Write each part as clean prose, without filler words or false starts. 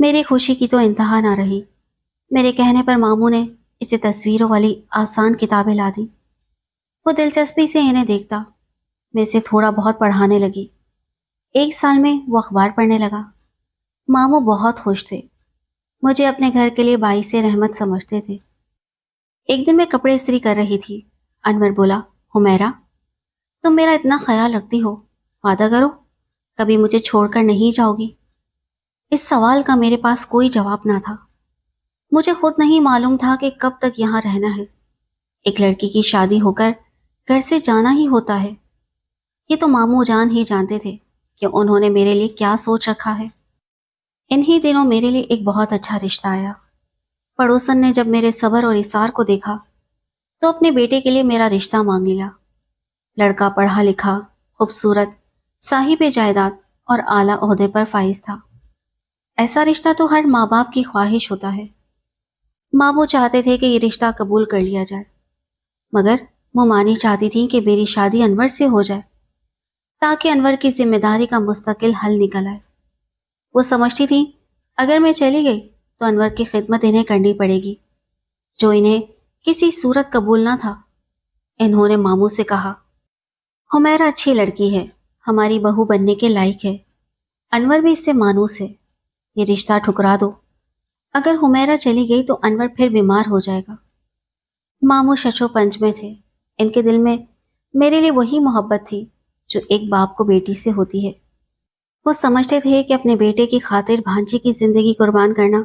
میری خوشی کی تو انتہا نہ رہی۔ میرے کہنے پر ماموں نے اسے تصویروں والی آسان کتابیں لا دی۔ وہ دلچسپی سے انہیں دیکھتا، میں اسے تھوڑا بہت پڑھانے لگی۔ 1 سال میں وہ اخبار پڑھنے لگا۔ ماموں بہت خوش تھے، مجھے اپنے گھر کے لیے باعث رحمت سمجھتے تھے۔ ایک دن میں کپڑے استری کر رہی تھی، انور بولا، حمیرہ تم میرا اتنا خیال رکھتی ہو، وعدہ کرو کبھی مجھے چھوڑ کر نہیں جاؤ گی۔ اس سوال کا میرے پاس کوئی جواب نہ تھا۔ مجھے خود نہیں معلوم تھا کہ کب تک یہاں رہنا ہے۔ ایک لڑکی کی شادی ہو کر گھر سے جانا ہی ہوتا ہے۔ یہ تو ماموں جان ہی جانتے تھے کہ انہوں نے میرے لیے کیا سوچ رکھا ہے۔ انہی دنوں میرے لیے ایک بہت اچھا رشتہ آیا۔ پڑوسن نے جب میرے صبر اور اصرار کو دیکھا تو اپنے بیٹے کے لیے میرا رشتہ مانگ لیا۔ لڑکا پڑھا لکھا، خوبصورت، صاحب جائیداد اور اعلیٰ عہدے پر فائز تھا۔ ایسا رشتہ تو ہر ماں باپ کی خواہش ہوتا ہے۔ ماموں چاہتے تھے کہ یہ رشتہ قبول کر لیا جائے، مگر ممانی چاہتی تھیں کہ میری شادی انور سے ہو جائے تاکہ انور کی ذمہ داری کا مستقل حل نکل آئے۔ وہ سمجھتی تھیں اگر میں چلی گئی تو انور کی خدمت انہیں کرنی پڑے گی، جو انہیں کسی صورت قبول نہ تھا۔ انہوں نے ماموں سے کہا، حمیرہ اچھی لڑکی ہے، ہماری بہو بننے کے لائق ہے، انور بھی اس سے مانوس ہے، یہ رشتہ ٹھکرا دو۔ اگر حمیرہ چلی گئی تو انور پھر بیمار ہو جائے گا۔ ماموں ششو پنج میں تھے، ان کے دل میں میرے لیے وہی محبت تھی جو ایک باپ کو بیٹی سے ہوتی ہے۔ وہ سمجھتے تھے کہ اپنے بیٹے کی خاطر بھانجے کی زندگی قربان کرنا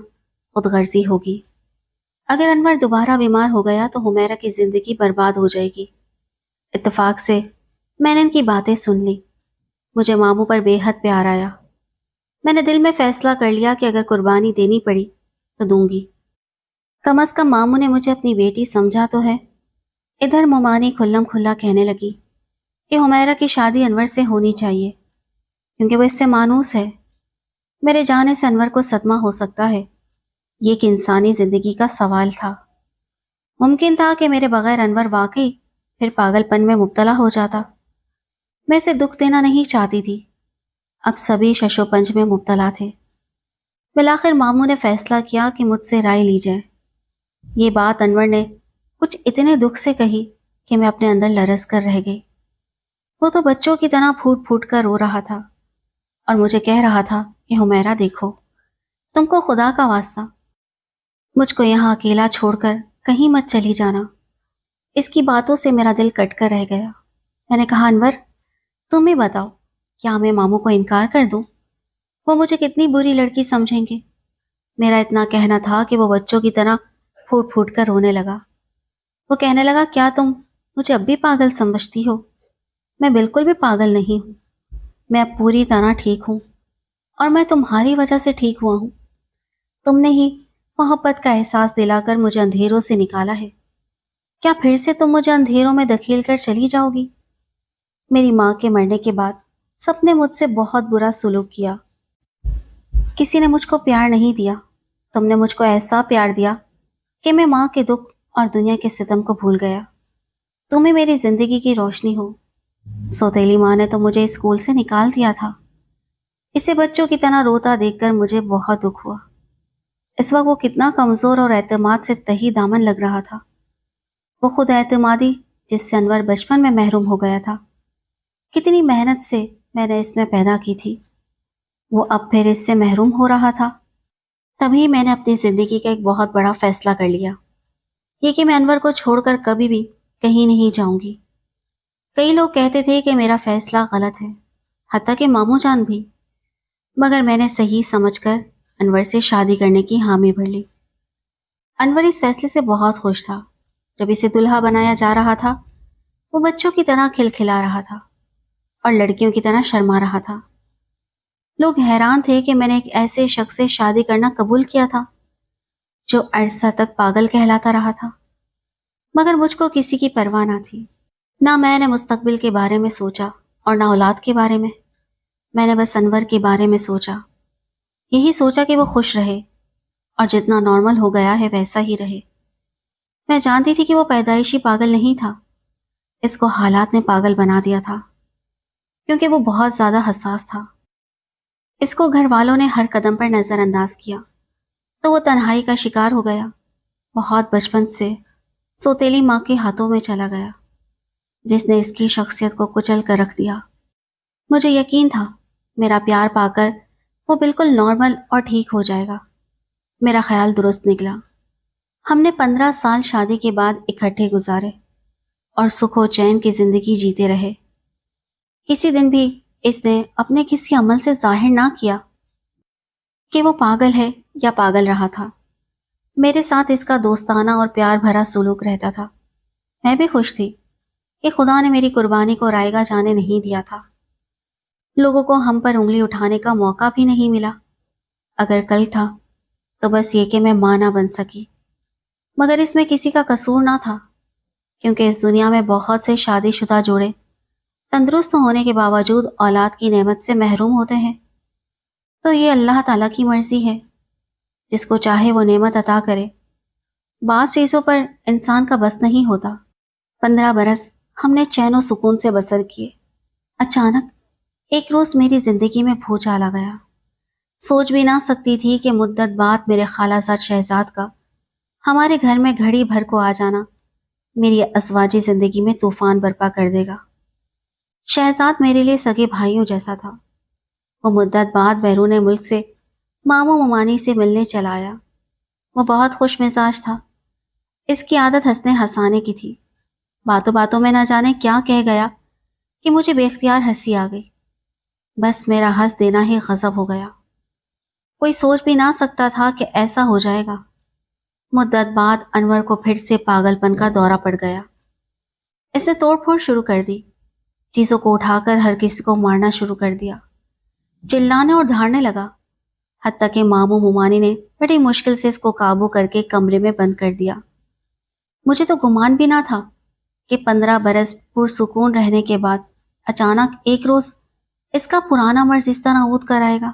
خود غرضی ہوگی۔ اگر انور دوبارہ بیمار ہو گیا تو حمیرہ کی زندگی برباد ہو جائے گی۔ اتفاق سے میں نے ان کی باتیں سن لی۔ مجھے ماموں پر بے حد پیار آیا۔ میں نے دل میں فیصلہ کر لیا کہ اگر قربانی دینی پڑی تو دوں گی۔ کم از کم ماموں نے مجھے اپنی بیٹی سمجھا تو ہے۔ ادھر ممانی کھلم کھلا کہنے لگی کہ حمیرہ کی شادی انور سے ہونی چاہیے کیونکہ وہ اس سے مانوس ہے۔ میرے جانے سے انور کو صدمہ ہو سکتا ہے، یہ ایک انسانی زندگی کا سوال تھا۔ ممکن تھا کہ میرے بغیر انور واقعی پھر پاگل پن میں مبتلا ہو جاتا۔ میں اسے دکھ دینا نہیں چاہتی تھی، اب سبھی ششو پنج میں مبتلا تھے۔ بالآخر ماموں نے فیصلہ کیا کہ مجھ سے رائے لی جائے۔ یہ بات انور نے کچھ اتنے دکھ سے کہی کہ میں اپنے اندر لرز کر رہ گئی۔ وہ تو بچوں کی طرح پھوٹ پھوٹ کر رو رہا تھا اور مجھے کہہ رہا تھا کہ حمیرہ دیکھو، تم کو خدا کا واسطہ مجھ کو یہاں اکیلا چھوڑ کر کہیں مت چلی جانا۔ اس کی باتوں سے میرا دل کٹ کر رہ گیا۔ میں نے کہا، انور تم ہی بتاؤ، کیا میں ماموں کو انکار کر دوں؟ وہ مجھے کتنی بری لڑکی سمجھیں گے؟ میرا اتنا کہنا تھا کہ وہ بچوں کی طرح پھوٹ پھوٹ کر رونے لگا۔ وہ کہنے لگا، کیا تم مجھے اب بھی پاگل سمجھتی ہو؟ میں بالکل بھی پاگل نہیں ہوں، میں اب پوری طرح ٹھیک ہوں اور میں تمہاری وجہ سے ٹھیک ہوا ہوں۔ تم نے ہی محبت کا احساس دلا کر مجھے اندھیروں سے نکالا ہے، کیا پھر سے تم مجھے اندھیروں میں دھکیل کر چلی جاؤ گی؟ میری ماں کے مرنے کے بعد سب نے مجھ سے بہت برا سلوک کیا، کسی نے مجھ کو پیار نہیں دیا، تم نے مجھ کو ایسا پیار دیا کہ میں ماں کے دکھ اور دنیا کے ستم کو بھول گیا۔ تم ہی میری زندگی کی روشنی ہو۔ سوتیلی ماں نے تو مجھے اسکول سے نکال دیا تھا۔ اسے بچوں کی طرح روتا دیکھ کر مجھے بہت دکھ ہوا۔ اس وقت وہ کتنا کمزور اور اعتماد سے تہی دامن لگ رہا تھا۔ وہ خود اعتمادی جس سے انور بچپن میں محروم ہو گیا تھا، کتنی محنت سے میں نے اس میں پیدا کی تھی، وہ اب پھر اس سے محروم ہو رہا تھا۔ تبھی میں نے اپنی زندگی کا ایک بہت بڑا فیصلہ کر لیا، یہ کہ میں انور کو چھوڑ کر کبھی بھی کہیں نہیں جاؤں گی۔ کئی لوگ کہتے تھے کہ میرا فیصلہ غلط ہے، حتیٰ کہ ماموں جان بھی، مگر میں نے صحیح سمجھ کر انور سے شادی کرنے کی حامی بھر لی۔ انور اس فیصلے سے بہت خوش تھا۔ جب اسے دلہا بنایا جا رہا تھا، وہ بچوں کی طرح کھلکھلا رہا تھا اور لڑکیوں کی طرح شرما رہا تھا۔ لوگ حیران تھے کہ میں نے ایک ایسے شخص سے شادی کرنا قبول کیا تھا جو عرصہ تک پاگل کہلاتا رہا تھا، مگر مجھ کو کسی کی پرواہ نہ تھی۔ نہ میں نے مستقبل کے بارے میں سوچا اور نہ اولاد کے بارے میں نے بس انور کے بارے میں سوچا۔ یہی سوچا کہ وہ خوش رہے اور جتنا نارمل ہو گیا ہے ویسا ہی رہے۔ میں جانتی تھی کہ وہ پیدائشی پاگل نہیں تھا، اس کو حالات نے پاگل بنا دیا تھا، کیونکہ وہ بہت زیادہ حساس تھا۔ اس کو گھر والوں نے ہر قدم پر نظر انداز کیا تو وہ تنہائی کا شکار ہو گیا. بہت بچپن سے سوتیلی ماں کے ہاتھوں میں چلا گیا جس نے اس کی شخصیت کو کچل کر رکھ دیا. مجھے یقین تھا میرا پیار پا کر وہ بالکل نارمل اور ٹھیک ہو جائے گا. میرا خیال درست نکلا. ہم نے 15 سال شادی کے بعد اکٹھے گزارے اور سکھ و چین کی زندگی جیتے رہے. کسی دن بھی اس نے اپنے کسی عمل سے ظاہر نہ کیا کہ وہ پاگل ہے یا پاگل رہا تھا. میرے ساتھ اس کا دوستانہ اور پیار بھرا سلوک رہتا تھا. میں بھی خوش تھی کہ خدا نے میری قربانی کو رائیگاں جانے نہیں دیا تھا. لوگوں کو ہم پر انگلی اٹھانے کا موقع بھی نہیں ملا. اگر کل تھا تو بس یہ کہ میں ماں نہ بن سکی. مگر اس میں کسی کا قصور نہ تھا کیونکہ اس دنیا میں بہت سے شادی شدہ جوڑے تندرست ہونے کے باوجود اولاد کی نعمت سے محروم ہوتے ہیں. تو یہ اللہ تعالیٰ کی مرضی ہے. جس کو چاہے وہ نعمت عطا کرے. بعض چیزوں پر انسان کا بس نہیں ہوتا. 15 برس ہم نے چین و سکون سے بسر کیے. اچانک ایک روز میری زندگی میں بھوچال آ گیا. سوچ بھی نہ سکتی تھی کہ مدت بعد میرے خالہ زاد شہزاد کا ہمارے گھر میں گھڑی بھر کو آ جانا میری ازواجی زندگی میں طوفان برپا کر دے گا. شہزاد میرے لیے سگے بھائیوں جیسا تھا. وہ مدت بعد بیرون ملک سے ماموں ممانی سے ملنے چلا آیا. وہ بہت خوش مزاج تھا. اس کی عادت ہنسنے ہنسانے کی تھی. باتوں باتوں میں نہ جانے کیا کہہ گیا کہ مجھے بے اختیار ہنسی آ گئی. بس میرا ہنس دینا ہی غضب ہو گیا. کوئی سوچ بھی نہ سکتا تھا کہ ایسا ہو جائے گا. مدت بعد انور کو پھر سے پاگل پن کا دورہ پڑ گیا. اس نے توڑ پھوڑ شروع کر دی. چیزوں کو اٹھا کر ہر کسی کو مارنا شروع کر دیا. چلانے اور دھاڑنے لگا. حتیٰ کہ ماموں ممانی نے بڑی مشکل سے اس کو قابو کر کے کمرے میں بند کر دیا. مجھے تو گمان بھی نہ تھا کہ 15 برس پرسکون رہنے کے بعد اچانک ایک روز اس کا پرانا مرض اس طرح عود کر آئے گا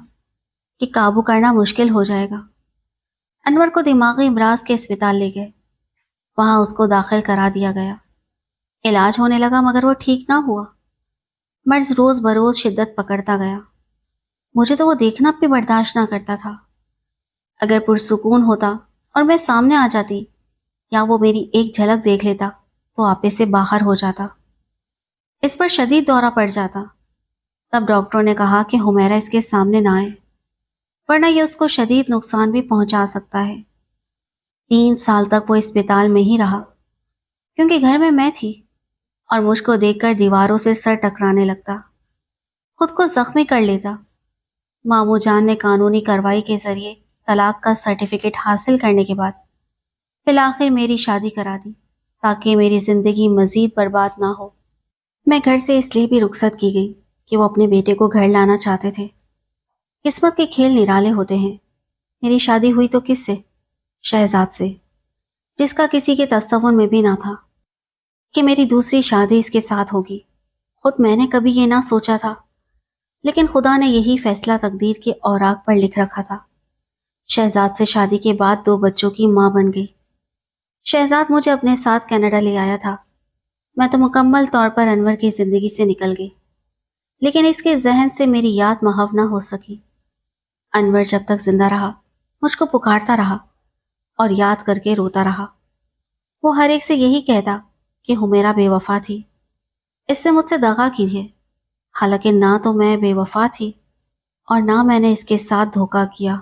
کہ قابو کرنا مشکل ہو جائے گا. انور کو دماغی امراض کے اسپتال لے گئے. وہاں اس کو داخل کرا دیا گیا. علاج ہونے لگا مگر وہ ٹھیک نہ ہوا. مرض روز بروز شدت پکڑتا گیا. مجھے تو وہ دیکھنا بھی برداشت نہ کرتا تھا. اگر پرسکون ہوتا اور میں سامنے آ جاتی یا وہ میری ایک جھلک دیکھ لیتا تو آپے سے باہر ہو جاتا. اس پر شدید دورہ پڑ جاتا. تب ڈاکٹروں نے کہا کہ حمیرہ اس کے سامنے نہ آئے ورنہ یہ اس کو شدید نقصان بھی پہنچا سکتا ہے. 3 سال تک وہ اسپتال میں ہی رہا کیونکہ گھر میں تھی اور مجھ کو دیکھ کر دیواروں سے سر ٹکرانے لگتا. خود کو زخمی کر لیتا. ماموں جان نے قانونی کارروائی کے ذریعے طلاق کا سرٹیفکیٹ حاصل کرنے کے بعد بالآخر میری شادی کرا دی تاکہ میری زندگی مزید برباد نہ ہو. میں گھر سے اس لیے بھی رخصت کی گئی کہ وہ اپنے بیٹے کو گھر لانا چاہتے تھے. قسمت کے کھیل نرالے ہوتے ہیں. میری شادی ہوئی تو کس سے؟ شہزاد سے، جس کا کسی کے تصور میں بھی نہ تھا کہ میری دوسری شادی اس کے ساتھ ہوگی. خود میں نے کبھی یہ نہ سوچا تھا لیکن خدا نے یہی فیصلہ تقدیر کے اوراق پر لکھ رکھا تھا. شہزاد سے شادی کے بعد 2 بچوں کی ماں بن گئی. شہزاد مجھے اپنے ساتھ کینیڈا لے آیا تھا. میں تو مکمل طور پر انور کی زندگی سے نکل گئی لیکن اس کے ذہن سے میری یاد محو نہ ہو سکی. انور جب تک زندہ رہا مجھ کو پکارتا رہا اور یاد کر کے روتا رہا. وہ ہر ایک سے یہی کہتا کہ حمیرہ بے وفا تھی، اس سے مجھ سے دغا کی ہے. حالانکہ نہ تو میں بے وفا تھی اور نہ میں نے اس کے ساتھ دھوکہ کیا.